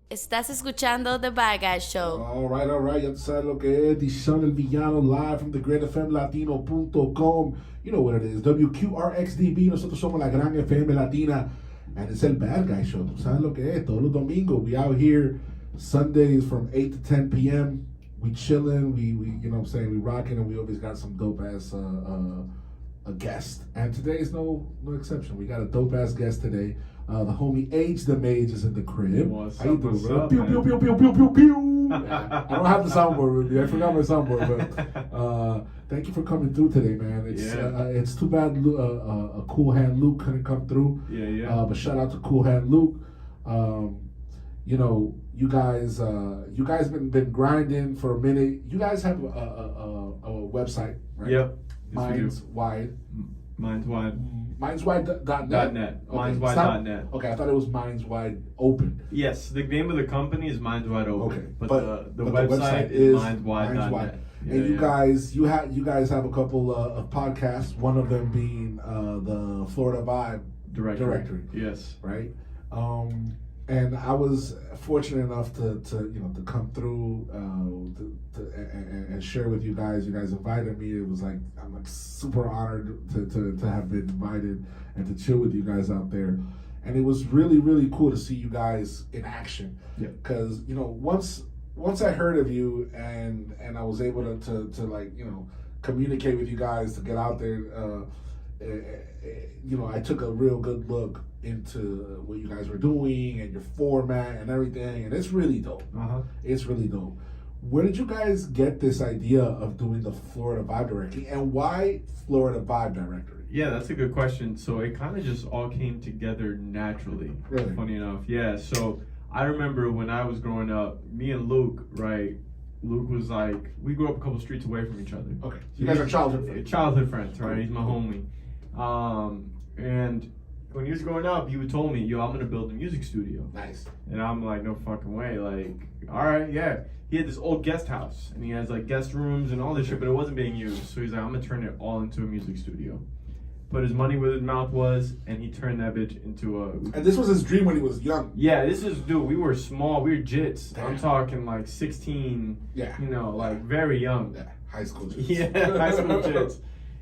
Estás escuchando The Bad Show. All right. Ya tú sabes lo que es. D'shon El Villano, live from the greatfmlatino.com. You know what it is. WQRXDB. Nosotros somos la gran FM Latina. And it's El Bad Guy Show. Tú sabes lo que es. Todos los domingos. We out here Sundays from 8 to 10 p.m. We chilling. We you know what I'm saying? We rocking, and we always got some dope ass a guest. And today is no exception. We got a dope ass guest today. The homie MAGE the MAGE is in the crib. What's How you up, doing, what's bro? up, Pew, man? pew, pew, pew, pew, pew, pew. I don't have the soundboard with me. I forgot my soundboard, but thank you for coming through today, man. It's too bad a Cool Hand Luke couldn't come through. But shout out to Cool Hand Luke. You know, you guys been grinding for a minute. You guys have a website, right? Yep. Minds Wide. Mine's wide. Mindswide.net. .net. Okay. Mindswide.net. Okay, I thought it was Minds Wide Open. Yes, the name of the company is Minds Wide Open. Okay, but the website is mindswide.net. And you guys have a couple of podcasts. One of them being the Florida Vibe Directory. Yes. Right. And I was fortunate enough to come through and share with you guys. You guys invited me. It was like I'm like super honored to have been invited and to chill with you guys out there. And it was really, really cool to see you guys in action. Yeah. Because once I heard of you and I was able to like communicate with you guys to get out there. I took a real good look into what you guys were doing and your format and everything, and it's really dope. It's really dope. Where did you guys get this idea of doing the Florida Vibe Directory, and why Florida Vibe Directory? Yeah, that's a good question. So it kind of just all came together naturally. Really? Funny enough. Yeah, so I remember when I was growing up, me and Luke, right? Luke was like, we grew up a couple streets away from each other. Okay, so you guys are childhood friends, right? He's my homie. And when he was growing up, he would told me, yo, I'm gonna build a music studio. Nice. And I'm like, no fucking way. Like, all right, yeah. He had this old guest house, and he has like guest rooms and all this shit, but it wasn't being used. So he's like, I'm gonna turn it all into a music studio. Put his money where his mouth was, and he turned that bitch into a. And this was his dream when he was young. Yeah, this is, dude. We were small. We were jits. Damn. I'm talking like 16. Yeah. Like very young. Yeah, high school jits. Yeah, high school jits.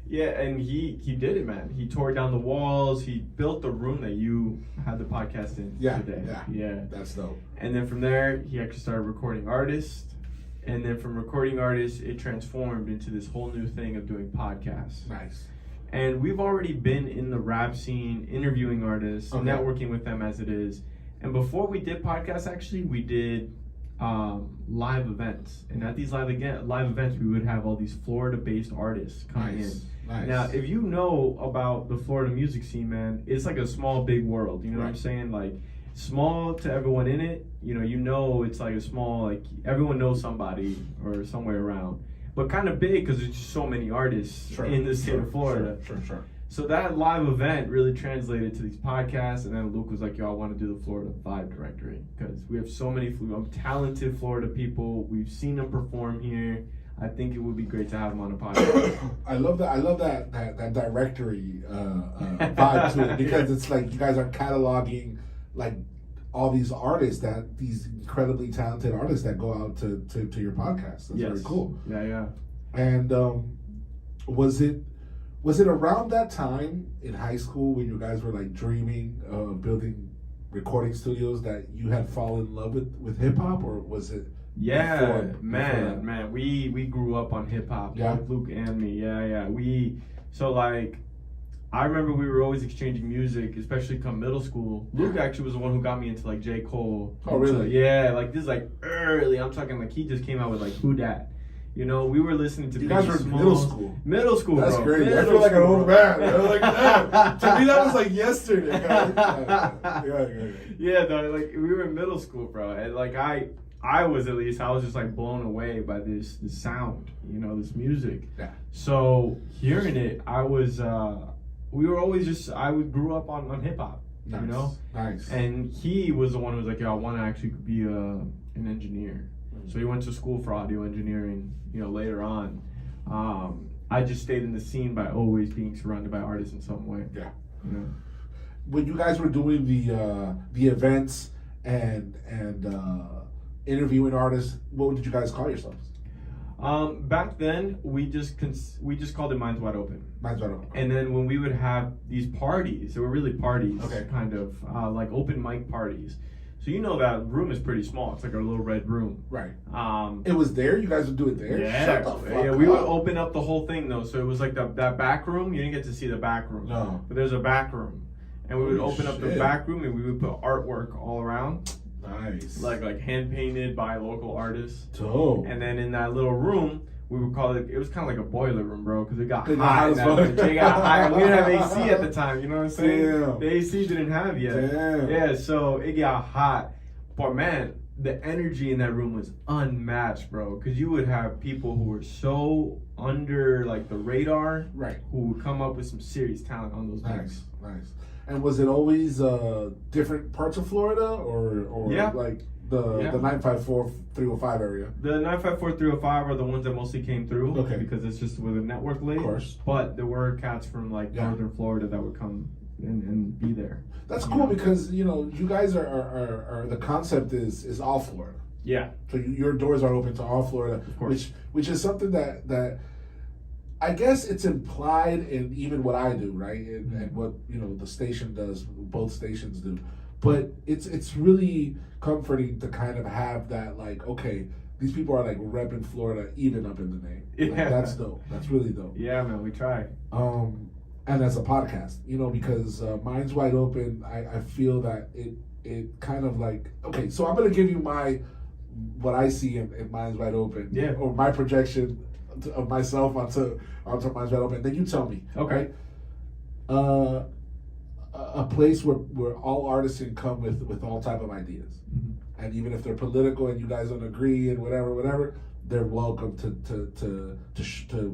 Yeah, and he did it, man. He tore down the walls. He built the room that you had the podcast in today. Yeah. That's dope. And then from there, he actually started recording artists. And then from recording artists, it transformed into this whole new thing of doing podcasts. Nice. And we've already been in the rap scene, interviewing artists, networking with them as it is. And before we did podcasts, actually, we did live events. And at these live events, we would have all these Florida-based artists coming in. Nice. Now, if you know about the Florida music scene, man, it's like a small, big world. You know what I'm saying? Like, small to everyone in it. It's like a small, like, everyone knows somebody or somewhere around. But kind of big because there's just so many artists in the state of Florida. Sure. So that live event really translated to these podcasts, and then Luke was like, yo, I want to do the Florida Vibe Directory because we have so many talented Florida people. We've seen them perform here. I think it would be great to have them on a podcast. I love that directory vibe to it because it's like you guys are cataloging like all these artists these incredibly talented artists that go out to your podcast. That's very cool. Yeah. And was it around that time in high school when you guys were like dreaming of building recording studios that you had fallen in love with hip hop, or was it? Yeah, man. We grew up on hip hop. Yeah. Like Luke and me. Yeah. I remember we were always exchanging music, especially come middle school. Luke actually was the one who got me into like J. Cole. Oh, really? Yeah, like this is like early. I'm talking like he just came out with like Who Dat. We were listening to. You guys were in Smalls. middle school. That's bro. great. I feel like an old man. Like, to me, that was like yesterday. Yeah, though, like we were in middle school, bro, and like I was just like blown away by this sound, this music. Yeah. So hearing it, we were always I grew up on hip hop, Nice. And he was the one who was like, yo, I want to actually be an engineer. So he went to school for audio engineering, later on. I just stayed in the scene by always being surrounded by artists in some way. Yeah. When you guys were doing the events and interviewing artists. What did you guys call yourselves? Back then, we just called it Minds Wide Open. Minds Wide Open. And then when we would have these parties, they were really parties, Okay. kind of like open mic parties. So you know that room is pretty small. It's like a little red room. Right. Um, It was there? You guys would do it there? yeah, Shut the fuck yeah. We would up. open up the whole thing though. So it was like that back room. You didn't get to see the back room. No. But there's a back room, and we would Holy open up the shit. back room, and we would put artwork all around, Nice. like hand painted by local artists. Dope. And then in that little room, we would call it. It was kind of like a boiler room, bro, because it got It got hot. hot in as that fuck. bitch. It got hot. We didn't have AC at the time. You know what I'm saying? Damn. The AC didn't have yet. Damn. Yeah, so it got hot. But man, the energy in that room was unmatched, bro. Because you would have people who were so under like the radar, Right. who would come up with some serious talent on those Nice. decks. Nice. And was it always different parts of Florida or Yeah. like the 954-305 area? The 954-305 are the ones that mostly came through. Okay. Because it's just where the network lay. Of course. But there were cats from like Yeah. northern Florida that would come and be there. That's You cool know? because you guys are the concept is all Florida. Yeah. So your doors are open to all Florida, course. which is something that I guess it's implied in even what I do, right? And what the station does, both stations do. But it's really comforting to kind of have that, like, okay, these people are like repping Florida even up in the name. Like, Yeah. that's dope. That's really dope. Yeah, man, we try. And as a podcast, because Minds Wide Open, I feel that it kind of like, okay, so I'm gonna give you what I see in Minds Wide Open, Yeah. or my projection of myself onto Minds Wide Open. Then you tell me, Okay. right? A place where all artists can come with all type of ideas, and even if they're political and you guys don't agree and whatever, they're welcome to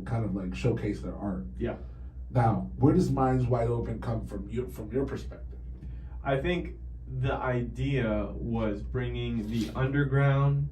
kind of like showcase their art. Yeah. Now, where does Minds Wide Open come from your perspective? I think the idea was bringing the underground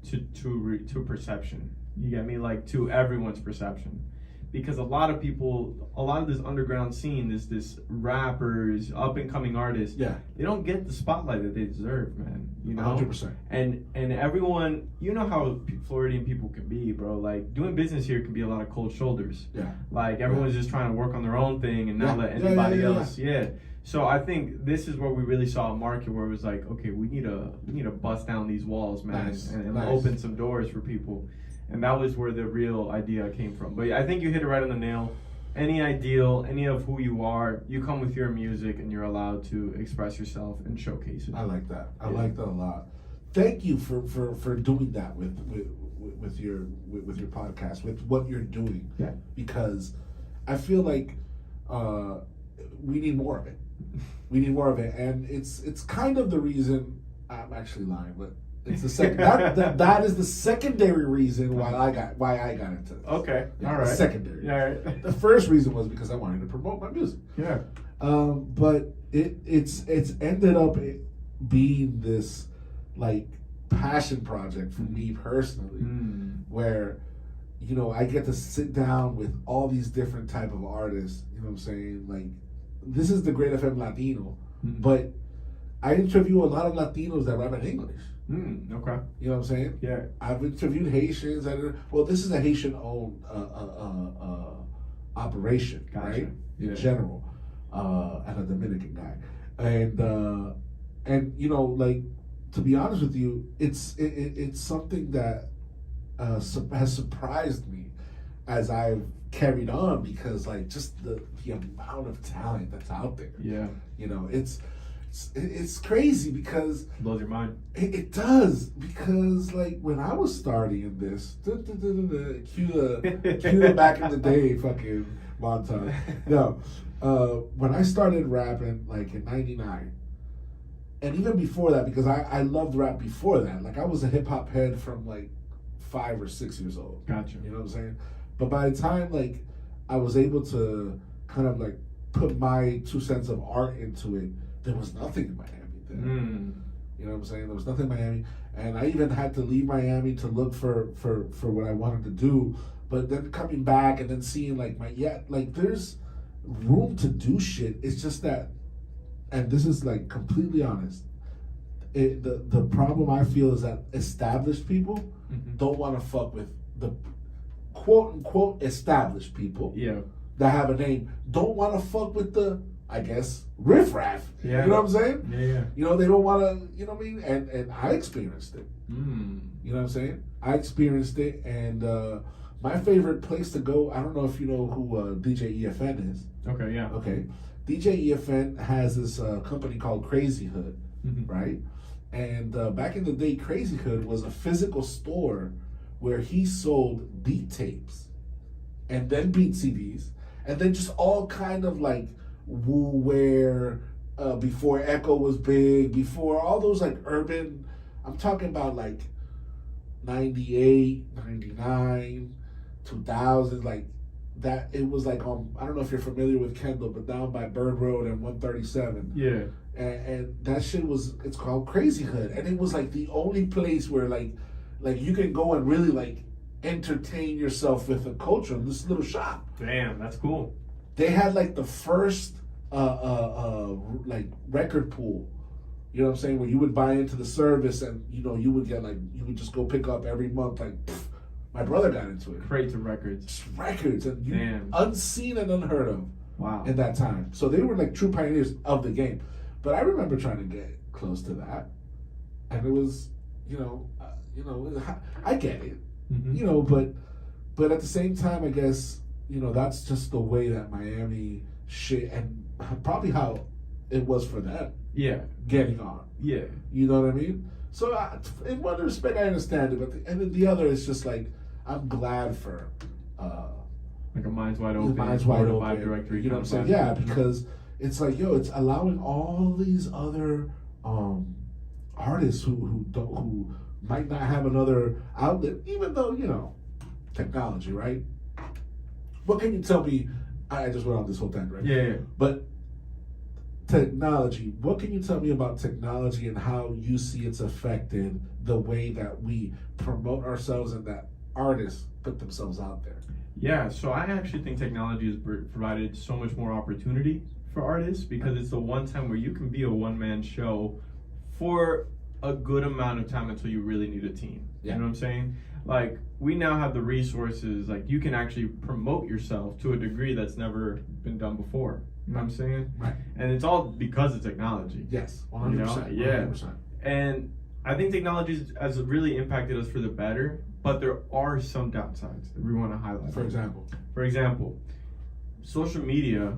to perception. You get me? Like to everyone's perception. Because a lot of this underground scene, this rappers, up and coming artists, Yeah. they don't get the spotlight that they deserve, man. 100%. And everyone, you know how Floridian people can be, bro. Like doing business here can be a lot of cold shoulders. Yeah. Like everyone's just trying to work on their own thing and not Yeah. let Yeah, anybody yeah. else. Yeah. So I think this is where we really saw a market where it was like, okay, we need to bust down these walls, man, Nice. and Nice. open some doors for people. And that was where the real idea came from. But I think you hit it right on the nail. Any ideal, any of who you are, you come with your music and you're allowed to express yourself and showcase it. I like that. I Yeah. like that a lot. Thank you for doing that with your podcast, with what you're doing. Yeah. Because I feel like we need more of it. We need more of it, and it's kind of the reason. I'm actually lying, but it's the second. that is the secondary reason why I got into this. Okay. Yeah, All right. Secondary. Yeah. All right. The first reason was because I wanted to promote my music. Yeah. But it's ended up being this like passion project for me personally, where I get to sit down with all these different type of artists. You know what I'm saying? Like, this is the Great FM Latino, but I interview a lot of Latinos that rap in English. Okay. You know what I'm saying? Yeah. I've interviewed Haitians. This is a Haitian-owned operation, Gotcha. right? Yeah. In general, and a Dominican guy, and like, to be honest with you, it's something that has surprised me as I've carried on, because like just the amount of talent that's out there. Yeah. It's crazy because Blows your mind. it does, because like when I was starting in this, cue the back in the day fucking montage. No, when I started rapping like in '99, and even before that, because I loved rap before that. Like I was a hip hop head from like 5 or 6 years old. Gotcha. You know what I'm saying? But by the time like I was able to kind of like put my 2 cents of art into it, there was nothing in Miami then. You know what I'm saying? There was nothing in Miami, and I even had to leave Miami to look for what I wanted to do. But then coming back and then seeing like there's room to do shit. It's just that, and this is like completely honest, the problem I feel is that established people Mhm. don't want to fuck with the quote unquote established people Yeah. that have a name. Don't want to fuck with the, I guess, riffraff. Yeah. You know what I'm saying? Yeah, yeah. You know, they don't want to. You know what I mean? And I experienced it. Mm. You know what I'm saying? I experienced it, and my favorite place to go. I don't know if you know who DJ EFN is. Okay, yeah. Okay, DJ EFN has this company called Crazy Hood, Mhm. right? And back in the day, Crazy Hood was a physical store where he sold beat tapes, and then beat CDs, and then just all kind of like woo wear. Before Echo was big, before all those like urban. I'm talking about like 98, 99, 2000, like that. It was like I don't know if you're familiar with Kendall, but down by Bird Road and 137. Yeah. And that shit it's called Crazy Hood. And it was like the only place where like you can go and really like entertain yourself with the culture in this little shop. Damn, that's cool. They had like the first like record pool. You know what I'm saying? Where you would buy into the service and, you know, you would get like, you would just go pick up every month. Like, my brother got into it. Crates of records. Just records. And Damn. unseen and unheard of Wow. in that time. So they were like true pioneers of the game. But I remember trying to get close to that. And it was, I get it. Mhm. You know, but at the same time, I guess, you know, that's just the way that Miami shit, and probably how it was for them. Yeah. Getting on. Yeah. You know what I mean? So in one respect, I understand it, but and then the other is just like, I'm glad for Like a Minds Wide Open. Minds Wide or a Open. Live directory. You know what I'm kind saying? of Yeah, because it's like, yo, it's allowing all these other artists who might not have another outlet, even though, you know, technology, right? What can you tell me? I just went on this whole thing, right? Yeah. But technology, what can you tell me about technology and how you see it's affected the way that we promote ourselves and that artists put themselves out there? Yeah, so I actually think technology has provided so much more opportunity for artists because it's the one time where you can be a one-man show for a good amount of time until you really need a team. Yeah. You know what I'm saying? Like, we now have the resources, like, you can actually promote yourself to a degree that's never been done before. You know what I'm saying? Right. And it's all because of technology. Yes, 100%. You know? Yeah. 100%. And I think technology has really impacted us for the better, but there are some downsides that we want to highlight. For example, social media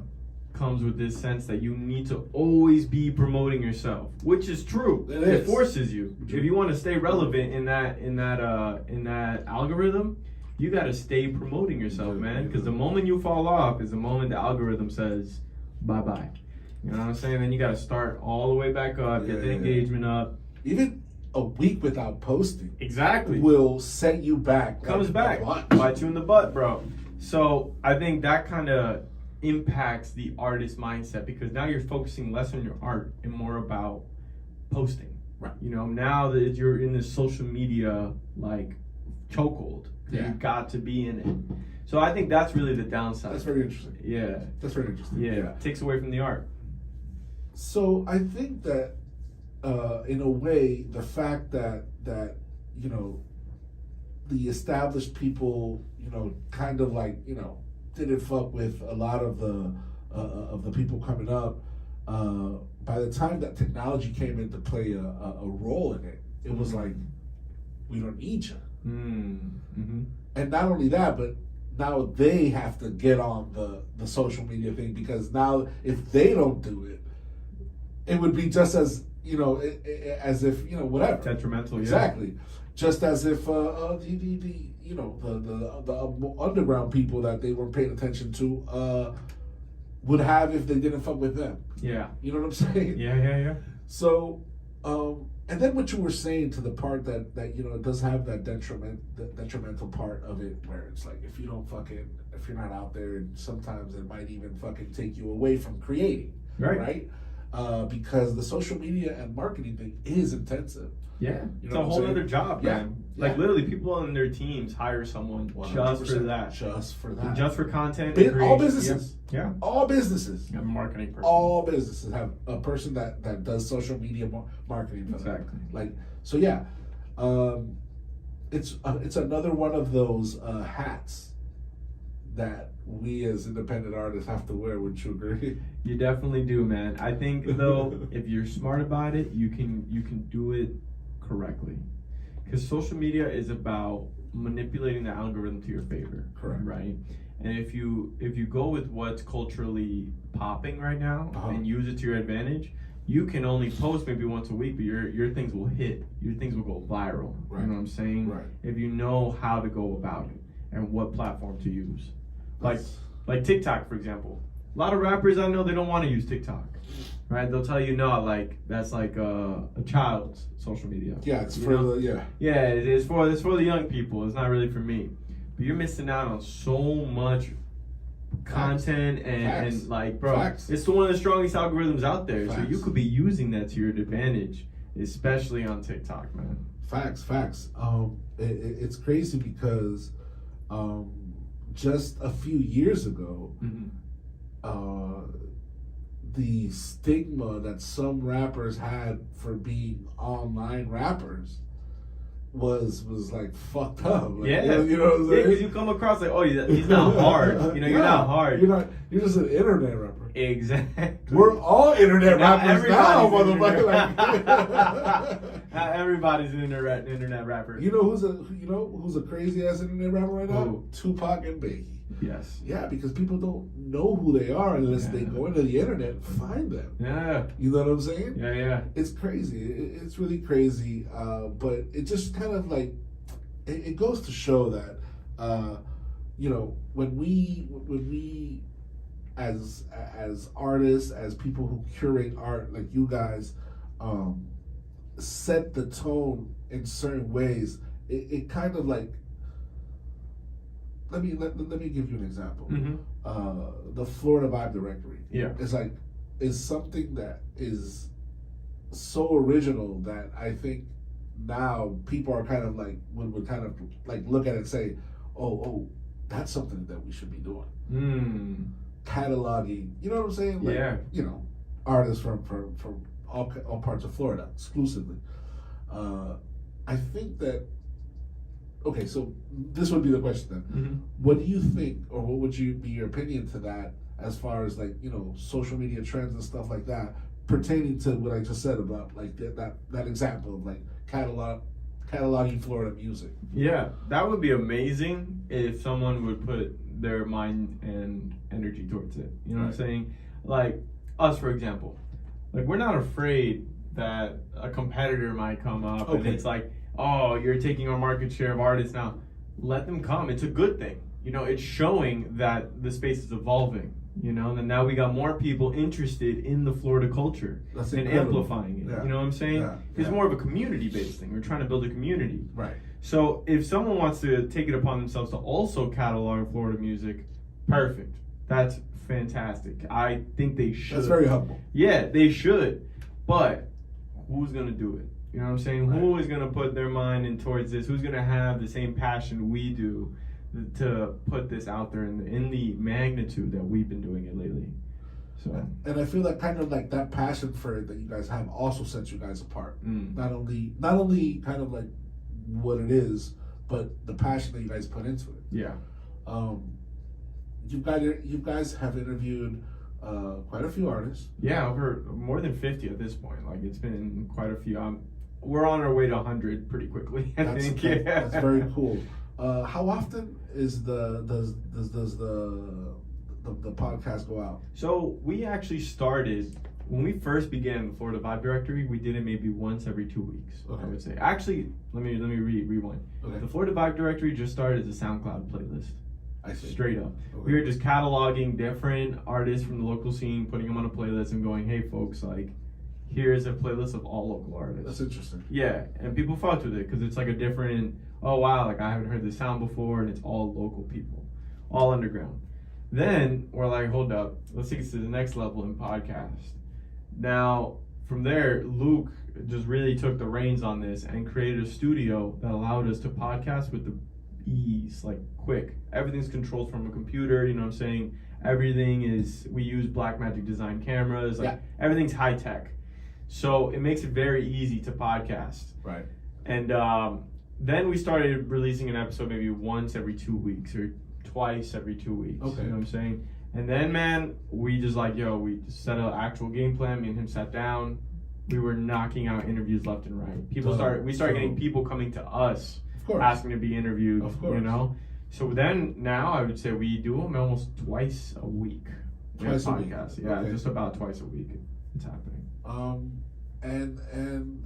comes with this sense that you need to always be promoting yourself, which is true. It It is. forces you. If you want to stay relevant in that algorithm, you got to stay promoting yourself, man. Because the moment you fall off is the moment the algorithm says bye bye. You know what I'm saying? Then you got to start all the way back up, get the Yeah. engagement up. even a week without posting Exactly. will set you back. Comes like a back. lunch. Bite you in the butt, bro. So I think that kind of impacts the artist mindset because now you're focusing less on your art and more about posting. Right. You know, now that you're in this social media like chokehold, Yeah. you got to be in it. So I think that's really the downside. That's very interesting. Yeah. That's very interesting. Yeah. Takes away from the art. So I think that, in a way, the fact that you know, the established people, you know, kind of like, you know, didn't fuck with a lot of the people coming up. By the time that technology came in to play a role in it, it was like, we don't need you. Mm-hmm. And not only that, but now they have to get on the social media thing because now if they don't do it, it would be just as, you know, as if, you know, whatever. Detrimental, yeah. Exactly. Just as if the you know, the underground people that they weren't paying attention to would have if they didn't fuck with them. Yeah. You know what I'm saying? Yeah. So, and then what you were saying to the part that you know, it does have that detrimental part of it where it's like if you're not out there, sometimes it might even fucking take you away from creating. Right. Right? because the social media and marketing thing is intensive. Yeah, You it's know a what I'm whole saying? other job, Yeah, man. Like yeah. literally, people on their teams hire someone just for 100%, that, just for that, just for content. All creation. businesses, Yeah, all businesses, yeah. Marketing person. all businesses have a person that does social media marketing for them. Exactly. Like, so yeah, it's another one of those hats that we as independent artists have to wear. Wouldn't you agree? You definitely do, man. I think though, if you're smart about it, you can do it correctly. Because social media is about manipulating the algorithm to your favor. Correct. Right? And if you go with what's culturally popping right now and use it to your advantage, you can only post maybe once a week, but your things will hit. Your things will go viral. Right. You know what I'm saying? Right. If you know how to go about it and what platform to use. That's- Like TikTok, for example. A lot of rappers I know, they don't want to use TikTok. Right? They'll tell you, no, like that's like a child's social media. Yeah, it's You for know? yeah. It's for the young people. It's not really for me. But you're missing out on so much content and like, bro, Facts. it's one of the strongest algorithms out there. So Facts. you could be using that to your advantage, especially on TikTok, man. Facts. It's crazy because just a few years ago, the stigma that some rappers had for being online rappers was like fucked up. Like, Yeah, you know what I'm saying? because you come across like, oh, he's not hard. You know, you're not hard. You're just an internet rapper. Exactly. We're all internet Not rappers now, everybody's motherfucker. Not everybody's an internet rapper. You know who's a crazy ass internet rapper right now? Who? Tupac and Biggie. Yes. Yeah, because people don't know who they are unless they go into the internet and find them. Yeah. You know what I'm saying? Yeah. It's crazy. It's really crazy. But it just kind of like it goes to show that when we as artists, as people who curate art, like you guys, set the tone in certain ways. It kind of like. Let me give you an example. The Florida Vibe Directory. Yeah. is something that is so original that I think now people are kind of like would kind of like look at it and say, oh, that's something that we should be doing. Cataloging, you know what I'm saying? Like, Yeah. Artists from all parts of Florida exclusively. I think that. Okay, so this would be the question then. What do you think, or what would be your opinion to that, as far as like social media trends and stuff like that, pertaining to what I just said about like that example of like cataloging Florida music? Yeah, that would be amazing if someone would put their mind and energy towards it. You know what I'm saying? Like us, for example. Like we're not afraid that a competitor might come up and it's like, oh, you're taking our market share of artists now. Let them come. It's a good thing. It's showing that the space is evolving. And now we got more people interested in the Florida culture and amplifying it. Yeah. You know what I'm saying? Yeah. It's more of a community-based thing. We're trying to build a community. Right. So if someone wants to take it upon themselves to also catalog Florida music, perfect. That's fantastic. I think they should. That's very humble. Yeah, they should. But who's going to do it? You know what I'm saying? Right. Who is going to put their mind in towards this? Who's going to have the same passion we do to put this out there in the magnitude that we've been doing it lately? So, and I feel that kind of like that passion for it that you guys have also sets you guys apart. Not only kind of like what it is, but the passion that you guys put into it. Yeah. You guys have interviewed quite a few artists. Yeah, over more than 50 at this point. Like it's been quite a few. We're on our way to 100 pretty quickly. I think. That's very cool. How often does the podcast go out? So we actually started when we first began the Florida Vibe Directory. We did it maybe once every 2 weeks. Okay. I would say. Actually, let me rewind. Okay. The Florida Vibe Directory just started as a SoundCloud playlist. I see. Straight up. Okay. We were just cataloging different artists from the local scene, putting them on a playlist and going, hey folks, like, here's a playlist of all local artists. That's interesting. Yeah, and people fucked with it because it's like a different, oh wow, like I haven't heard this sound before, and it's all local people, all underground. Then we're like, hold up, let's take it to the next level in podcast. Now, from there, Luke just really took the reins on this and created a studio that allowed us to podcast with the ease, like quick. Everything's controlled from a computer, you know what I'm saying? Everything is, we use Blackmagic design cameras, like everything's high tech. So it makes it very easy to podcast. Right. And then we started releasing an episode maybe once every 2 weeks or twice every 2 weeks. Okay. You know what I'm saying? And then, man, we just we just set an actual game plan. Me and him sat down. We were knocking out interviews left and right. We started getting people coming to us asking to be interviewed. Of course. You know? So then, now I would say we do them almost twice a week. Twice a week. Yeah, Okay. just about twice a week. It's happening. And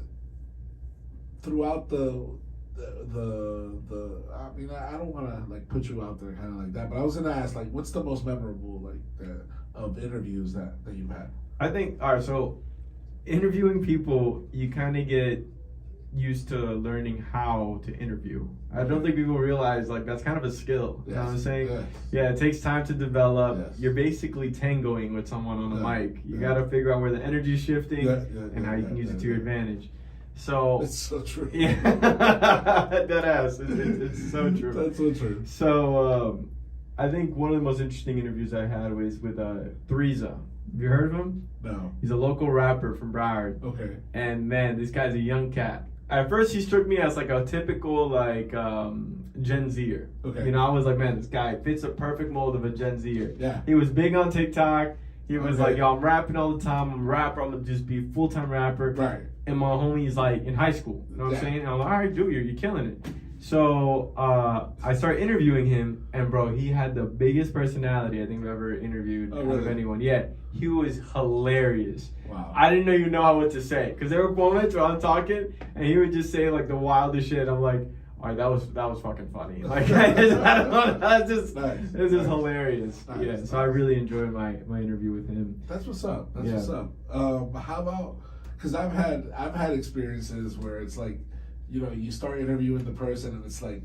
throughout the I mean, I don't want to like put you out there kind of like that, but I was gonna ask, like, what's the most memorable of interviews that you've had? I think, all right, so interviewing people, you kind of get used to learning how to interview. I don't think people realize, like, that's kind of a skill. You know what I'm saying? Yes. Yeah, it takes time to develop. Yes. You're basically tangoing with someone on the mic. You got to figure out where the energy's shifting and how you can use it to your advantage. So it's so true. Yeah, that ass. It's so true. That's so true. So I think one of the most interesting interviews I had was with Threeza. Have you heard of him? No. He's a local rapper from Broward. Okay. And man, this guy's a young cat. At first, he struck me as like a typical like Gen Zer. Okay. You know, I was like, man, this guy fits a perfect mold of a Gen Zer. Yeah. He was big on TikTok. He was Okay. like, yo, I'm rapping all the time. I'm a rapper. I'm gonna just be a full-time rapper. Right. And my homie's like in high school. You know what I'm saying? And I'm like, all right, dude, you're killing it. So I started interviewing him, and bro, he had the biggest personality I think I've ever interviewed out of anyone. Yeah, he was hilarious. Wow. I didn't even know what to say, because there were moments where I'm talking, and he would just say like the wildest shit. I'm like, all right, that was fucking funny. Like, I don't know, that's just it's just hilarious. Yeah, so I really enjoyed my interview with him. That's what's up. That's what's up. How about? Because I've had experiences where it's like, you know, you start interviewing the person and it's like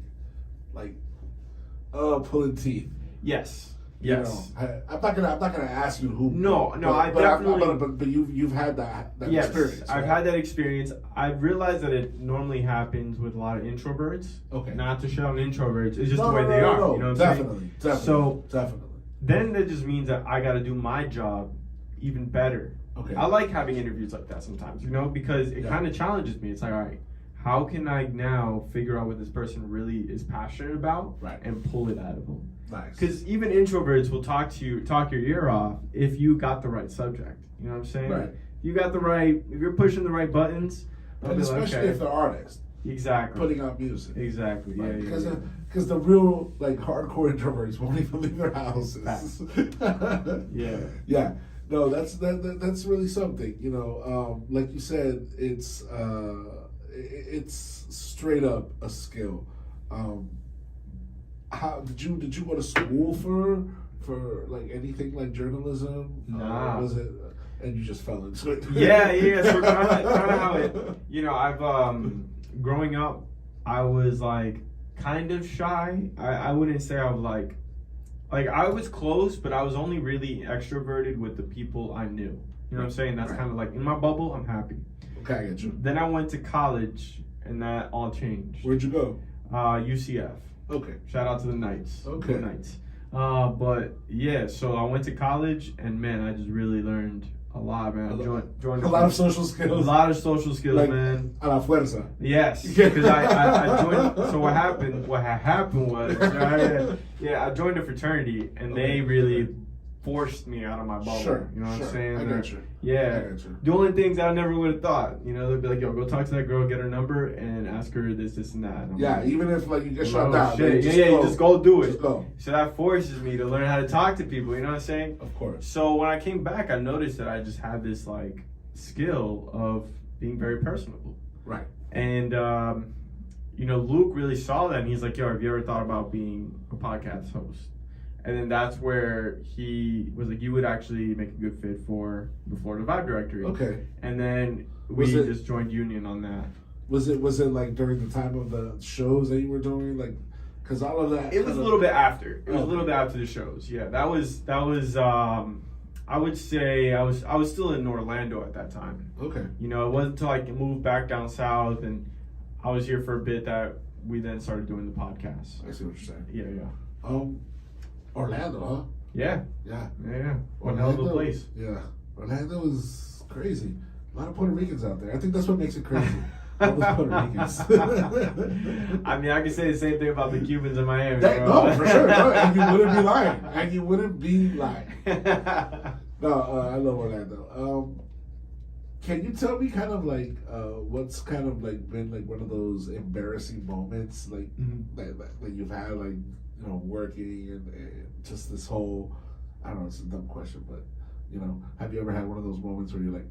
pulling teeth. Yes. You know, I'm not gonna ask you who. No, I definitely. But you've had that yes, experience. I've right? had that experience. I've realized that it normally happens with a lot of introverts. Okay. Not to shut on introverts. It's just the way they are. You know what I'm saying? Definitely. So definitely. Then that just means that I got to do my job even better. Okay. I like having interviews like that sometimes, you know, because it kind of challenges me. It's like, all right, how can I now figure out what this person really is passionate about, and pull it out of them? Nice. Because even introverts will talk your ear off if you got the right subject. You know what I'm saying? Right. If you're pushing the right buttons, and especially if they're artists. Exactly. Putting out music. Exactly. Right. Yeah. Because the real like hardcore introverts won't even leave their houses. Yeah. Yeah. No, that's really something. You know, like you said, it's straight up a skill. How did you go to school for like anything like journalism? Nah. Was it? And you just fell into it. Yeah. So kind of how it. You know, I've growing up, I was like kind of shy. I wouldn't say I was like I was close, but I was only really extroverted with the people I knew. You know what I'm saying? That's kind of like in my bubble. I'm happy. Okay, I get you. Then I went to college, and that all changed. Where'd you go? UCF. Okay. Shout out to the Knights. Okay. The Knights. But yeah, so I went to college, and man, I just really learned a lot, man. Joined a lot of social skills. A lot of social skills, like, man. A la fuerza. Yes, because I joined. So what happened? What had happened was, I joined a fraternity, and they really forced me out of my bubble. Sure. You know what I'm saying? I got you. Yeah. I got you. Doing things I never would have thought. You know, they'd be like, "Yo, go talk to that girl, get her number, and ask her this, and that." And Yeah, like, even if like you get shut down. Shit. You just go do it. Just go. So that forces me to learn how to talk to people. You know what I'm saying? Of course. So when I came back, I noticed that I just had this like skill of being very personable. Right. And you know, Luke really saw that, and he's like, "Yo, have you ever thought about being a podcast host?" And then that's where he was like, "You would actually make a good fit for the Florida Vibe Directory." Okay. And then we just joined union on that. Was it like during the time of the shows that you were doing, like, because all of that? It was a little bit after. It was a little bit after the shows. Yeah, that was. I would say I was still in Orlando at that time. Okay. You know, it wasn't until I moved back down south and I was here for a bit that we then started doing the podcast. I see what you're saying. Yeah. Orlando, huh? Yeah. Yeah. What a hell of a place. Yeah. Orlando is crazy. A lot of Puerto Ricans out there. I think that's what makes it crazy. All those Puerto Ricans. I mean, I can say the same thing about the Cubans in Miami. No, for sure. No, and you wouldn't be lying. No, I love Orlando. Can you tell me kind of like what's kind of like been like one of those embarrassing moments like that you've had, like, you know, working and just this whole, I don't know, it's a dumb question, but, you know, have you ever had one of those moments where you're like,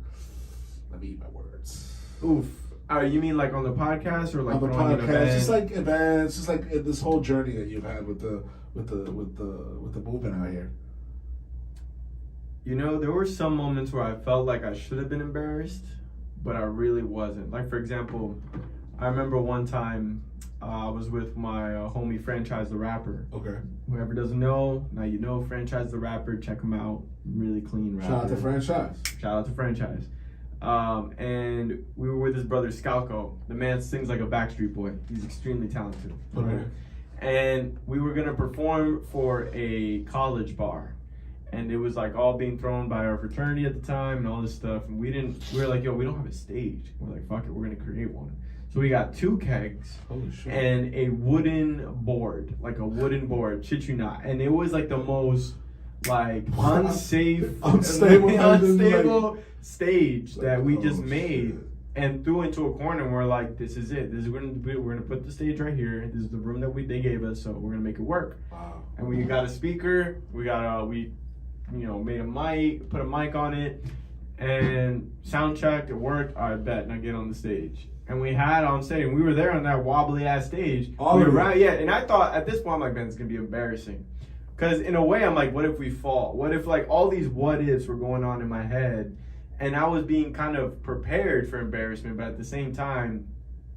let me eat my words? Oof. You mean like on the podcast or like on the podcast? Just like events, just like this whole journey that you've had with the movement out here. You know, there were some moments where I felt like I should have been embarrassed, but I really wasn't. Like, for example, I remember one time I was with my homie Franchise the Rapper. Okay. Whoever doesn't know, now you know Franchise the Rapper. Check him out. Really clean rapper. Shout out to Franchise. Shout out to Franchise. And we were with his brother Scalco. The man sings like a Backstreet Boy. He's extremely talented. Okay. Right? And we were gonna perform for a college bar. And it was like all being thrown by our fraternity at the time and all this stuff. And we were like, yo, we don't have a stage. We're like, fuck it, we're gonna create one. So we got 2 kegs and a wooden board, shit you not. And it was like the most like unstable stage that we just made. Shit. And threw into a corner and we're like, this is it. We're gonna put the stage right here. This is the room that they gave us, so we're gonna make it work. Wow. And we got a speaker, we made a mic, put a mic on it, and sound checked, it worked. All right, bet, now get on the stage. And we had on stage, and we were there on that wobbly ass stage. And I thought at this point, I'm like, man, it's gonna be embarrassing. Because in a way, I'm like, what if we fall? What if like all these what ifs were going on in my head? And I was being kind of prepared for embarrassment, but at the same time,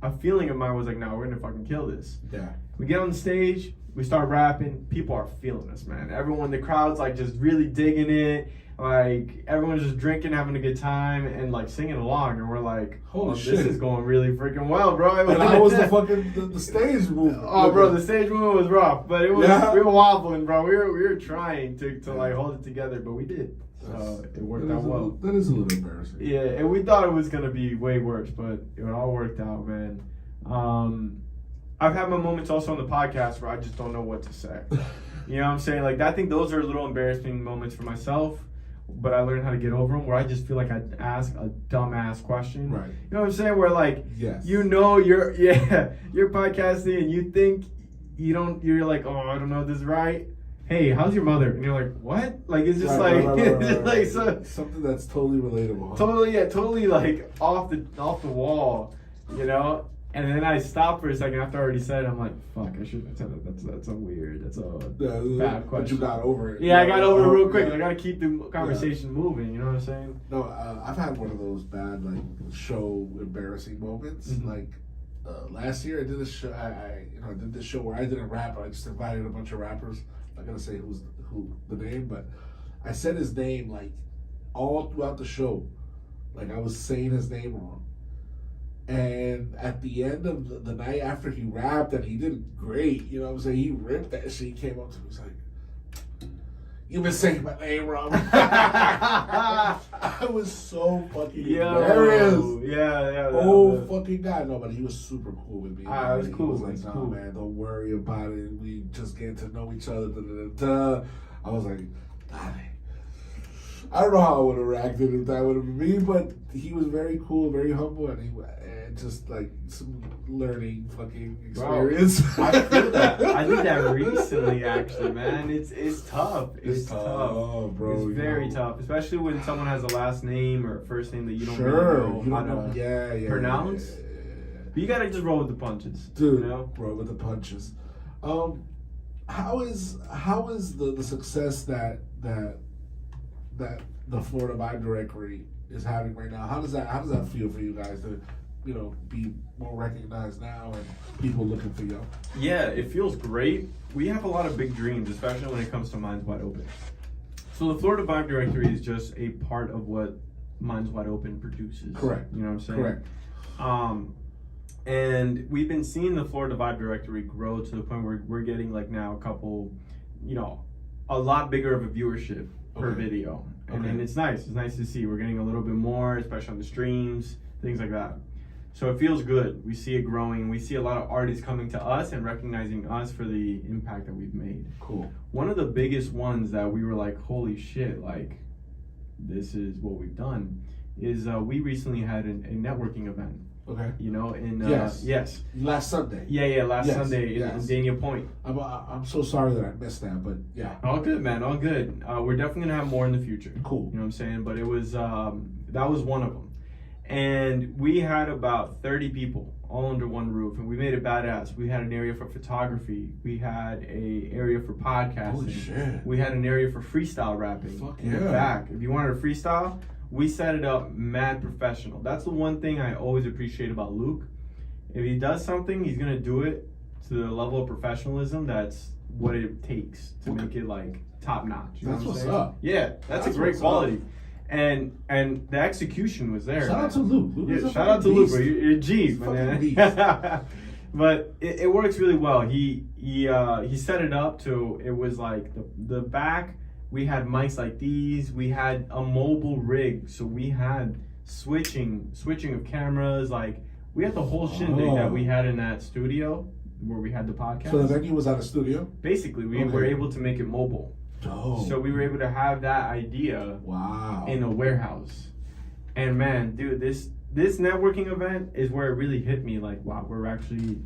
a feeling of mine was like, no, we're gonna fucking kill this. Yeah. We get on the stage, we start rapping, people are feeling us, man. Everyone, the crowd's like just really digging it. Like everyone's just drinking, having a good time, and like singing along, and we're like, holy shit, this is going really freaking well, bro. And how was the stage movement? Oh, bro, the stage movement was rough, but it was we were wobbling, bro. We were trying to like hold it together, but we did. So it worked out well. That is a little embarrassing. Yeah, and we thought it was gonna be way worse, but it all worked out, man. I've had my moments also on the podcast where I just don't know what to say. You know what I'm saying? Like, I think those are little embarrassing moments for myself, but I learned how to get over them, where I just feel like I ask a dumbass question. Right. You know what I'm saying? Where like, yes. You know, you're podcasting and you think you're like, oh, I don't know if this is right. Hey, how's your mother? And you're like, what? Like, it's just right. So, something that's totally relatable. Huh? Totally like off the wall, you know? And then I stopped for a second after I already said it. I'm like, fuck, I shouldn't have said that. That's a bad question. But you got over it. Yeah, I got over it real quick. I gotta keep the conversation moving, you know what I'm saying? No, I've had one of those bad, like, show embarrassing moments. Mm-hmm. Like, last year I did a show, I did this show where I didn't rap. I just invited a bunch of rappers. I'm not gonna say who the name, but I said his name like all throughout the show. Like I was saying his name wrong. And at the end of the night after he rapped and he did great, you know what I'm saying? He ripped that shit. He came up to me, he was like, you've been saying my name wrong. I was so fucking embarrassed. Yeah. Fucking God. No, but he was super cool with me. It was cool. He was like, nah, man, don't worry about it. We just getting to know each other. I was like, I don't know how I would have reacted if that would have been me, but he was very cool, very humble, and just like some learning fucking experience. Bro, I feel that. I did that recently, actually, man. It's tough. It's tough. Oh, bro. It's very tough, especially when someone has a last name or a first name that you don't really know how to pronounce. Yeah. But you gotta just roll with the punches, dude. You know? Roll with the punches. How is the success that the Florida Vibe Directory is having right now? How does that feel for you guys to, you know, be more recognized now and people looking for you? Yeah, it feels great. We have a lot of big dreams, especially when it comes to Minds Wide Open. So the Florida Vibe Directory is just a part of what Minds Wide Open produces. Correct. You know what I'm saying? Correct. And we've been seeing the Florida Vibe Directory grow to the point where we're getting like now a couple, a lot bigger of a viewership per video. And it's nice. It's nice to see. We're getting a little bit more, especially on the streams, things like that. So it feels good. We see it growing. We see a lot of artists coming to us and recognizing us for the impact that we've made. Cool. One of the biggest ones that we were like, holy shit, like, this is what we've done, is we recently had a networking event. Okay. Yes. Last Sunday. Last Sunday in Dania Point. I'm so sorry that I missed that, but yeah. All good, man. All good. We're definitely gonna have more in the future. Cool. You know what I'm saying? But it was that was one of them, and we had about 30 people all under one roof, and we made it badass. We had an area for photography. We had a area for podcasting. Holy shit. We had an area for freestyle rapping. Fuck in the back. If you wanted to freestyle, we set it up mad professional. That's the one thing I always appreciate about Luke. If he does something, he's gonna do it to the level of professionalism that's what it takes to make it like top notch. You know That's what I'm what's saying? up. Yeah, that's a great quality. And the execution was there. Shout out to Luke. Yeah, shout out to Luke, bro. You're a G, man. But it works really well. He set it up to, it was like the back. We had mics like these. We had a mobile rig, so we had switching of cameras. Like we had the whole shindig that we had in that studio where we had the podcast. So the venue was at a studio. Basically, we were able to make it mobile. Oh. So we were able to have that idea. Wow. In a warehouse, and man, dude, this networking event is where it really hit me. Like, wow, we're actually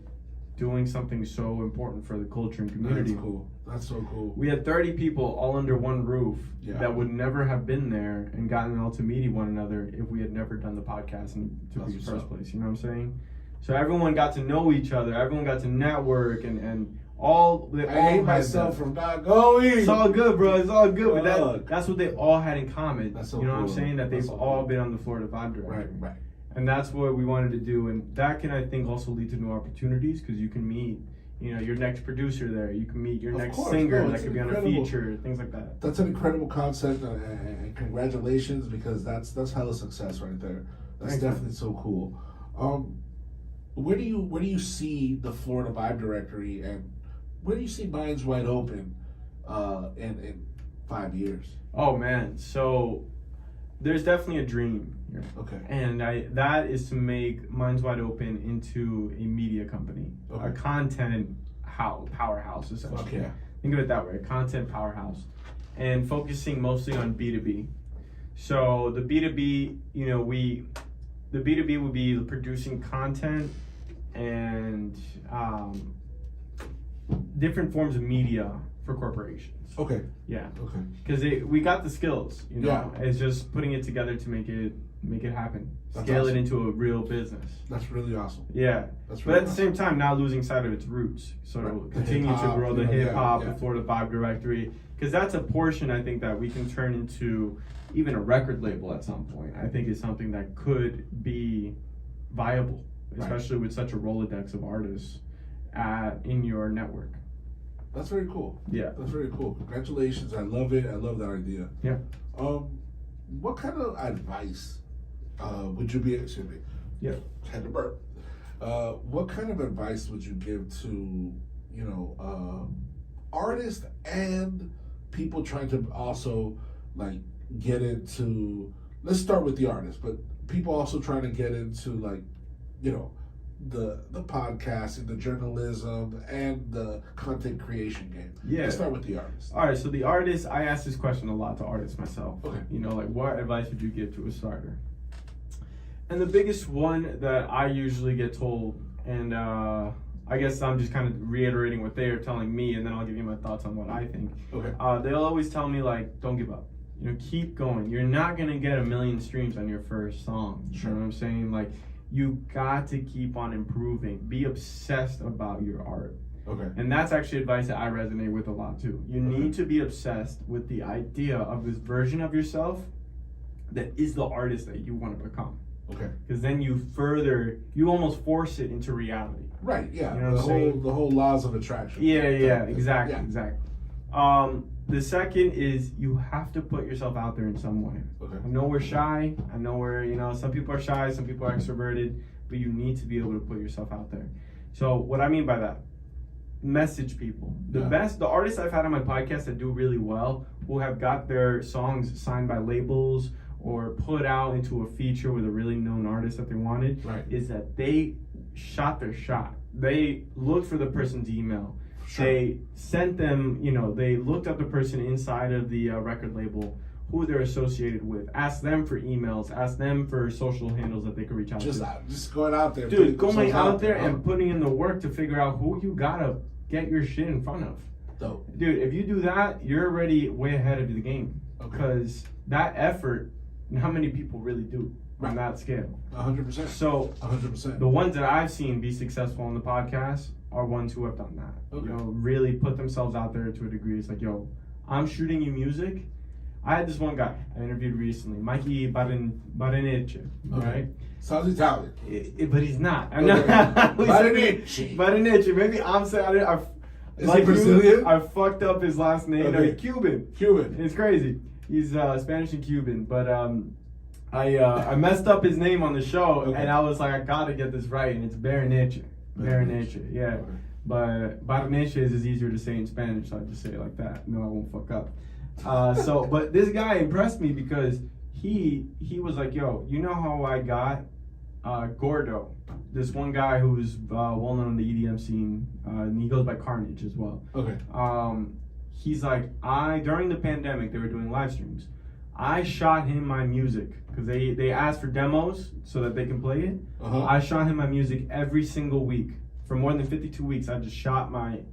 doing something so important for the culture and community. That's cool. That's so cool. We had 30 people all under one roof that would never have been there and gotten all to meet one another if we had never done the podcast in the first place. You know what I'm saying? So everyone got to know each other. Everyone got to network and all. I hate myself from not going. It's all good, bro. It's all good. But that's what they all had in common. That's so you know cool. what I'm saying? That they've all been on the Florida Vibe Directory. Right. And that's what we wanted to do. And that can, I think, also lead to new opportunities because you can meet, your next producer there. You can meet your next singer that could be on a feature, things like that. That's an incredible concept, and congratulations, because that's hella success right there. That's definitely so cool. Where do you see the Florida Vibe Directory, and where do you see Minds Wide Open in 5 years? Oh man, so there's definitely a dream here. Okay. And that is to make Minds Wide Open into a media company, a content powerhouse, essentially. Okay. Think of it that way, a content powerhouse, and focusing mostly on B2B. So the B2B, the B2B would be producing content and different forms of media for corporations. Okay. Yeah. Okay. Because we got the skills, Yeah. It's just putting it together to make it happen. That's Scale awesome. it into a real business. That's really awesome. Yeah. That's But really at the same time, not losing sight of its roots. So Right. continue to hip-hop, grow the hip hop, yeah. the Florida Vibe Directory, because that's a portion I think that we can turn into even a record label at some point. I think it's something that could be viable, especially with such a Rolodex of artists in your network. That's very cool. Yeah. That's very cool. Congratulations. I love it. I love that idea. Yeah. What kind of advice would you be? Excuse me. Yeah. Had to burp. What kind of advice would you give to artists and people trying to also like get into? Let's start with the artists, but people also trying to get into the podcasting, the journalism, and the content creation game. Yeah. Let's start with the artists. All right, so the artists, I ask this question a lot to artists myself. Okay. What advice would you give to a starter? And the biggest one that I usually get told, and I guess I'm just kind of reiterating what they are telling me, and then I'll give you my thoughts on what I think. Okay. They'll always tell me, don't give up. Keep going. You're not going to get 1 million streams on your first song. Sure. You know what I'm saying? You got to keep on improving. Be obsessed about your art. Okay. And that's actually advice that I resonate with a lot too. You need to be obsessed with the idea of this version of yourself that is the artist that you want to become. Okay. Because then you almost force it into reality. Right. Yeah. You know what I'm saying? The whole laws of attraction. Yeah. Exactly. The second is you have to put yourself out there in some way. Okay. I know we're shy. I know some people are shy, some people are extroverted, but you need to be able to put yourself out there. So what I mean by that, message people. The artists I've had on my podcast that do really well, who have got their songs signed by labels or put out into a feature with a really known artist that they wanted, is that they shot their shot. They looked for the person's email. Sure. They sent them, they looked up the person inside of the record label, who they're associated with, asked them for emails, asked them for social handles that they could reach out to. Just going out there. Dude, going out there and putting in the work to figure out who you gotta get your shit in front of. Dope. Dude, if you do that, you're already way ahead of the game. Because that effort, how many people really do on that scale? 100%. So, 100%. The ones that I've seen be successful on the podcast are ones who have done that. Okay. Really put themselves out there to a degree. It's like, yo, I'm shooting you music. I had this one guy I interviewed recently, Mikey Barenice, right? Sounds Italian. But he's not. Barenice. Maybe I'm saying Is he Brazilian? I fucked up his last name. No, he's Cuban. Cuban. It's crazy. He's Spanish and Cuban, but I messed up his name on the show, and I was like, I gotta get this right, and it's Barenice. Barenice, yeah. Okay. But Barenice is easier to say in Spanish, so I just say it like that. No, I won't fuck up. But this guy impressed me because he was like, yo, you know how I got Gordo, this one guy who's well known in the EDM scene, and he goes by Carnage as well. Okay. He's like, during the pandemic, they were doing live streams. I shot him my music because they asked for demos so that they can play it. I shot him my music every single week. For more than 52 weeks, I just shot my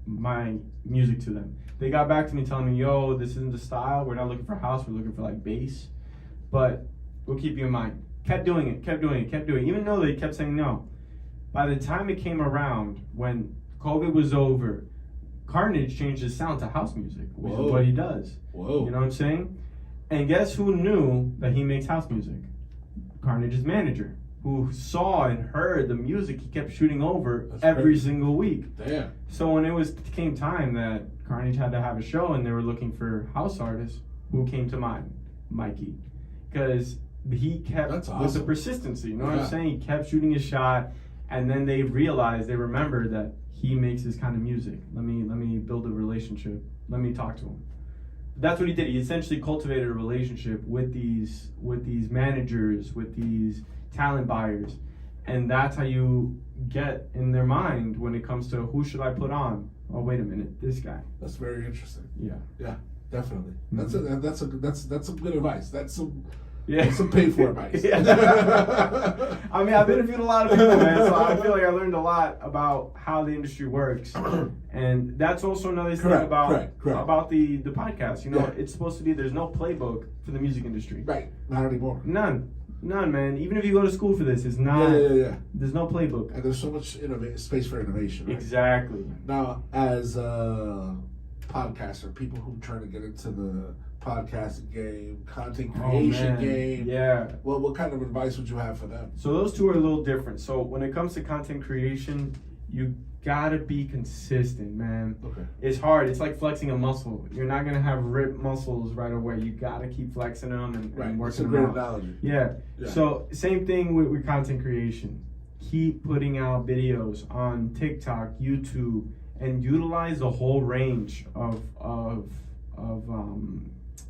music to them. They got back to me telling me, yo, this isn't the style. We're not looking for house. We're looking for like bass. But we'll keep you in mind. Kept doing it. Even though they kept saying no. By the time it came around, when COVID was over, Carnage changed his sound to house music, which is what he does. Whoa. You know what I'm saying? And guess who knew that he makes house music? Carnage's manager, who saw and heard the music he kept shooting over every single week. Damn. So when it came time that Carnage had to have a show and they were looking for house artists, who came to mind? Mikey. Because he kept with the persistency, you know what I'm saying? He kept shooting his shot, and then they remembered that he makes this kind of music. Let me build a relationship. Let me talk to him. That's what he did. He essentially cultivated a relationship with these managers, with these talent buyers, and that's how you get in their mind when it comes to who should I put on. Oh, wait a minute, this guy. That's very interesting. Yeah, definitely. Mm-hmm. That's some good advice. That's some paid for advice. I mean, I've interviewed a lot of people, man, so I feel like I learned a lot about how the industry works, and that's also another thing about the podcast. It's supposed to be, there's no playbook for the music industry. Right, not anymore. None, man. Even if you go to school for this, it's not. There's no playbook. And there's so much space for innovation. Right? Exactly. Now, as a podcaster, people who trying to get into the podcasting game, content creation game. Yeah. Well, what kind of advice would you have for them? So those two are a little different. So when it comes to content creation, you gotta be consistent, man. Okay. It's hard. It's like flexing a muscle. You're not gonna have ripped muscles right away. You gotta keep flexing them and working them out. That's a great analogy. Yeah. So same thing with content creation. Keep putting out videos on TikTok, YouTube, and utilize the whole range of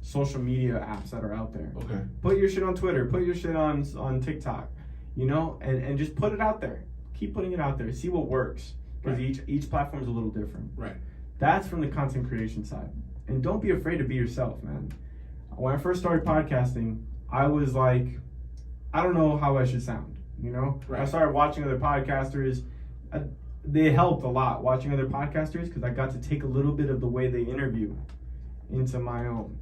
social media apps that are out there. Okay. Put your shit on Twitter. Put your shit on TikTok. And just put it out there. Keep putting it out there. See what works. Because each platform is a little different. Right. That's from the content creation side. And don't be afraid to be yourself, man. When I first started podcasting, I was like, I don't know how I should sound. Right. I started watching other podcasters. They helped a lot watching other podcasters because I got to take a little bit of the way they interview into my own.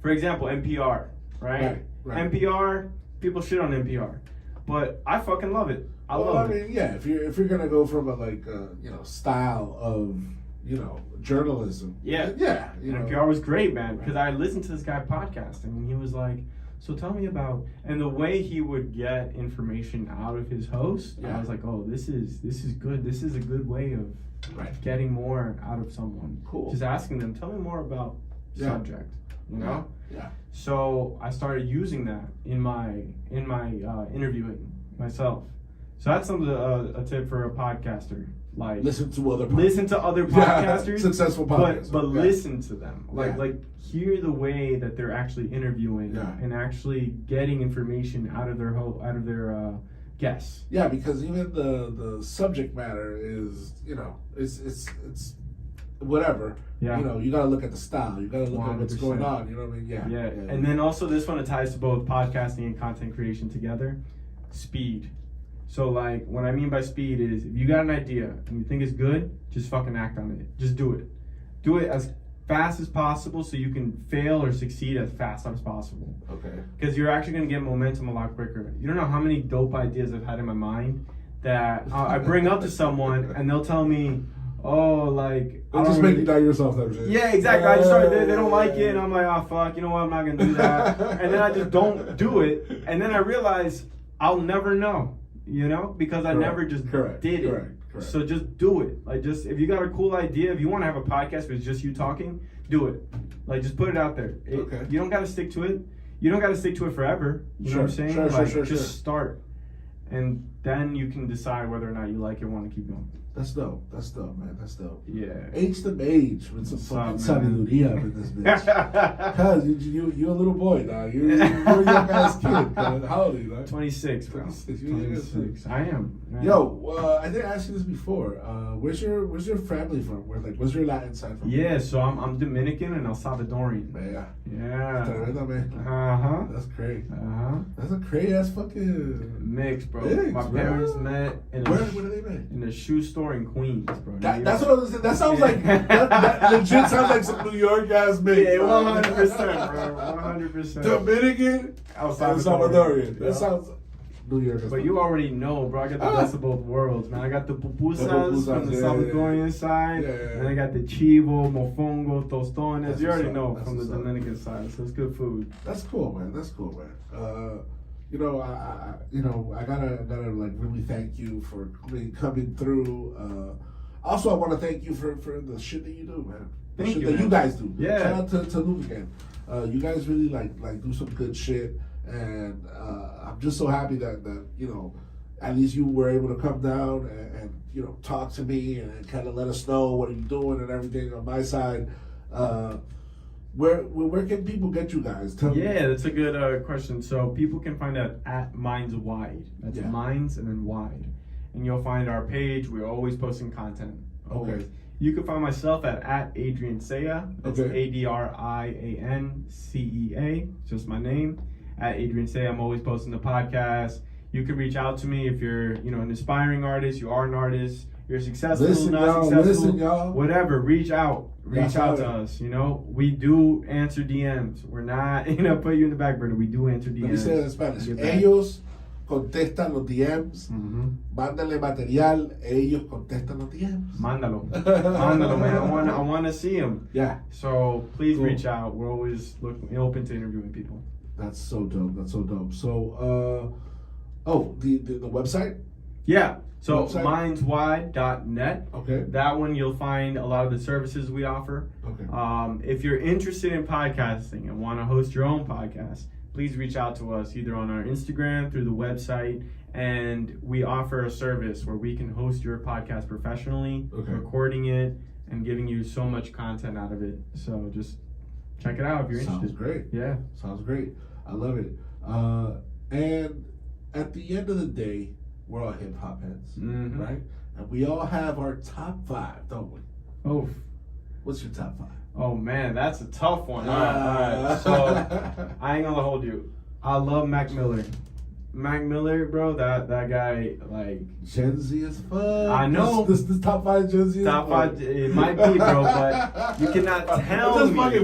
For example, NPR, right? NPR, people shit on NPR, but I fucking love it. I love it. If you're gonna go from a style of journalism, NPR was great, man, because I listened to this guy podcast, and he was like, so tell me about, and the way he would get information out of his host, I was like, oh, this is good. This is a good way of Right. getting more out of someone. Cool. Just asking them, tell me more about subject. You know. Yeah. So I started using that in my interviewing myself. So that's a tip for a podcaster. Like Listen to other podcasters, successful podcasts, but listen to them. Yeah. Like hear the way that they're actually interviewing and actually getting information out of their guests. Yeah, because even the subject matter is, it's whatever. Yeah. You got to look at the style. You got to look at what's 100%. going on. You know what I mean? Yeah. And then also this one, it ties to both podcasting and content creation together. Speed. So like what I mean by speed is if you got an idea and you think it's good, just fucking act on it. Just do it. Do it as fast as possible so you can fail or succeed as fast as possible. Okay. Because you're actually going to get momentum a lot quicker. You don't know how many dope ideas I've had in my mind that I bring up to someone and they'll tell me, oh, like... They'll just make you doubt yourself. Yeah, exactly. I just started, they don't like it and I'm like, oh, fuck, you know what, I'm not going to do that. And then I just don't do it. And then I realize I'll never know. Because I never just did it. Correct. So just do it. Like, just if you got a cool idea, if you want to have a podcast where it's just you talking, do it. Like, just put it out there. Okay. You don't got to stick to it. You don't got to stick to it forever. You know what I'm saying? Sure. Start, and then you can decide whether or not you like it or want to keep going. That's dope, man. That's dope. Yeah. H the MAGE with some fucking sabiduría up in this bitch. Cuz, you a little boy now. You're a young ass kid. How old are you, like? 26, bro. 26. I am. Yo, I didn't ask you this before. Where's your family from? Where's your Latin side from? Yeah, so I'm Dominican and El Salvadorian. Yeah. Uh-huh. That's great. Uh-huh. That's a crazy ass fucking mix, bro. Mix, My parents met in where did they meet? In a shoe store in Queens, bro. That's what I was saying. That sounds like that legit sounds like some New York ass mix. Yeah, 100%, bro. 100%. Dominican, El Salvadorian. That sounds New York. But you already know, bro. I got the best of both worlds, man. I got the pupusas from the Salvadorian side, and I got the chivo, mofongo, tostones. You already know from the Dominican side, so it's good food. That's cool, man. I gotta like really thank you for coming through. Also, I want to thank you for the shit that you do, man. Thank you, that man. You guys do. Yeah. Shout out to Luke again. You guys really like do some good shit, and I'm just so happy that at least you were able to come down and talk to me and kind of let us know what are you doing and everything on my side. Where can people get you guys? Tell me. Yeah, that's a good question. So people can find us at Minds Wide. That's Minds and then Wide. And you'll find our page. We're always posting content. Always. Okay. You can find myself at Adrian Sea. That's ADRIANCEA. Just my name. At Adrian Sea. I'm always posting the podcast. You can reach out to me if you're an aspiring artist, you are an artist, you're successful, not successful, whatever. Reach out to us. We do answer DMs. We're not put you in the back burner. We do answer DMs. Let me say it in Spanish. Ellos contestan los DMs. Mándale material. Ellos contestan los DMs. Mándalo, man. I want to see them. Yeah. So please reach out. We're always open to interviewing people. That's so dope. So, the website. Yeah. So mindswide.net. Okay. That one you'll find a lot of the services we offer. Okay. If you're interested in podcasting and want to host your own podcast, please reach out to us either on our Instagram, through the website, and we offer a service where we can host your podcast professionally, recording it, and giving you so much content out of it. So just check it out if you're interested. Sounds great. Yeah. Sounds great. I love it. And at the end of the day, we're all hip hop heads, right? And we all have our top 5, don't we? Oh. What's your top 5? Oh man, that's a tough one. All right. So I ain't gonna hold you. I love Mac Miller. Mac Miller, bro, that guy, like Gen Z as fuck. I know. This top 5 Gen Z. Top 5, it might be, bro, but you cannot tell me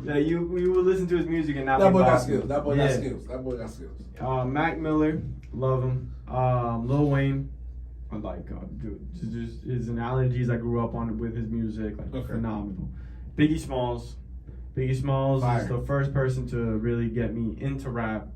that you will listen to his music and not that be boy got bothered. skills. That boy got skills. Mac Miller, love him. Lil Wayne, I like, dude, just his analogies I grew up on with his music, phenomenal. Biggie Smalls Fire. is the first person to really get me into rap.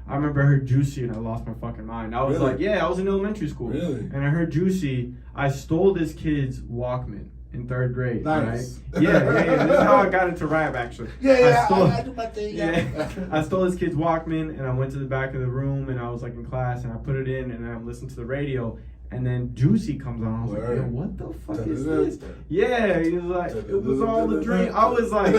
I remember I heard Juicy and I lost my fucking mind. I was Really? like, yeah, I was in elementary school. Really? And I heard Juicy. I stole this kid's Walkman in 3rd grade. Nice. Right? Yeah. This is how I got into rap, actually. I do my thing. Yeah. I stole this kid's Walkman and I went to the back of the room and I was like in class and I put it in and I'm listening to the radio. And then Juicy comes on. I was like, yo, what the fuck is this? Yeah, he was like, it was all a dream. I was like,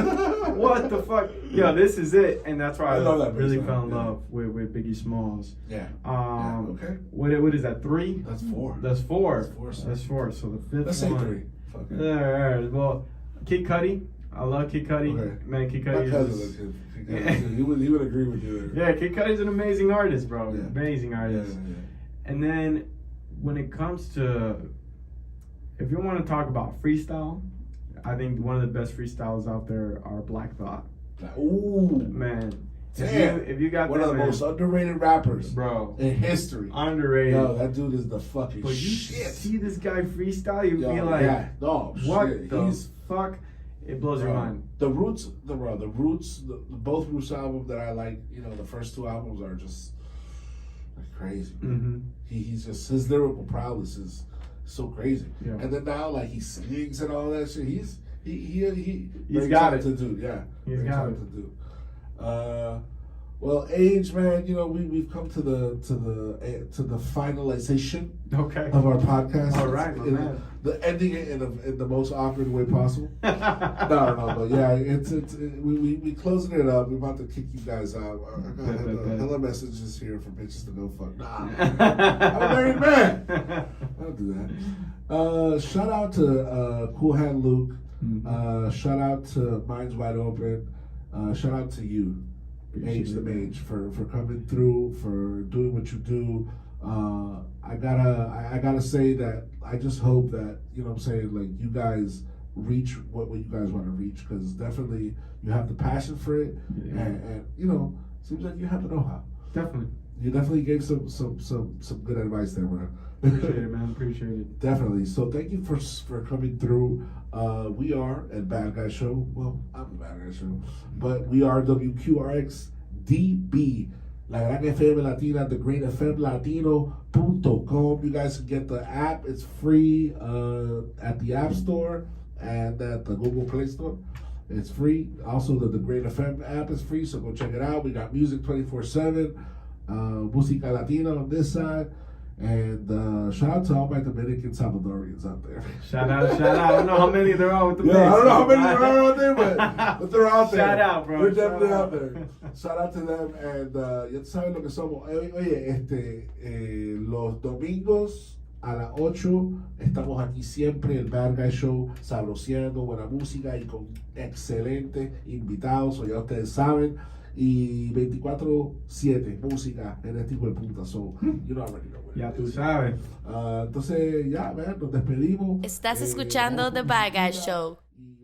what the fuck? Yo, this is it. And that's why I love that really bass fell line, in love with Biggie Smalls. Yeah. Okay. What is that, 3? That's 4. That's 4. That's 4, sir. That's 4. So the 5th Let's say one. 3. Fuck it. All right. Well, Kid Cudi. I love Kid Cudi. Okay. Man, Kid My Cudi cousin is... is he would agree with you there. Yeah, Kid Cudi's an amazing artist, bro. Yeah. Amazing artist. Yeah. And then when it comes to, if you want to talk about freestyle, I think one of the best freestyles out there are Black Thought. Ooh, Man, damn. if you got one that, of the man, most underrated rappers, bro, in history. underrated. Yo, that dude is the fucking But you shit. see this guy freestyle, you Yo, be like, yeah. No, what shit. the He's fuck? It blows your mind. The Roots, both Roots albums that I like. You know, the first 2 albums are just like crazy. Mm-hmm. He's just, his lyrical prowess is so crazy. Yeah. And then now, like, he sings and all that shit. He's He's got it. to do. Yeah, He's got it. to do. Well, age, man. You know, we've come to the finalization Okay. of our podcast. All right, my man. The ending it in the most awkward way possible. No, but yeah, we closing it up. We're about to kick you guys out. I got hella messages here for bitches to go fuck. Nah, I'm a married man. I don't do that. Shout out to Cool Hand Luke. Shout out to Minds Wide Open. Shout out to you, Mage the Mage, for coming through, for doing what you do. I gotta say that I just hope that, you know what I'm saying, like, you guys reach what you guys want to reach, because definitely you have the passion for it, and you know, seems like you have the know-how. Definitely. You definitely gave some good advice there, bro. Appreciate it, man. Appreciate it. Definitely. So thank you for coming through. We are at Bad Guy Show. Well, I'm the Bad Guy Show, but we are WQRX DB, La Gran FM Latina, the Great FM Latino.com. You guys can get the app. It's free at the App Store and at the Google Play Store. It's free. Also, the Great FM app is free, so go check it out. We got music 24/7, Música Latina on this side. And shout out to all my Dominican Salvadorians out there. Shout out. I don't know how many there are with the Yeah, I don't know how many there are out there, but they're out there. Shout out, bro. They're definitely out there. Shout out to them. And ya tú sabes lo que somos. Oye, los domingos a las 8 estamos aquí siempre, el Bad Guy Show, sabroseando, buena música y con excelentes invitados, o ya ustedes saben. Y 24/7 música en este tipo de punta. So, you know already know what Ya it tú is. sabes. Entonces, ya, man, nos despedimos. Estás escuchando The Bad Guy Show. Y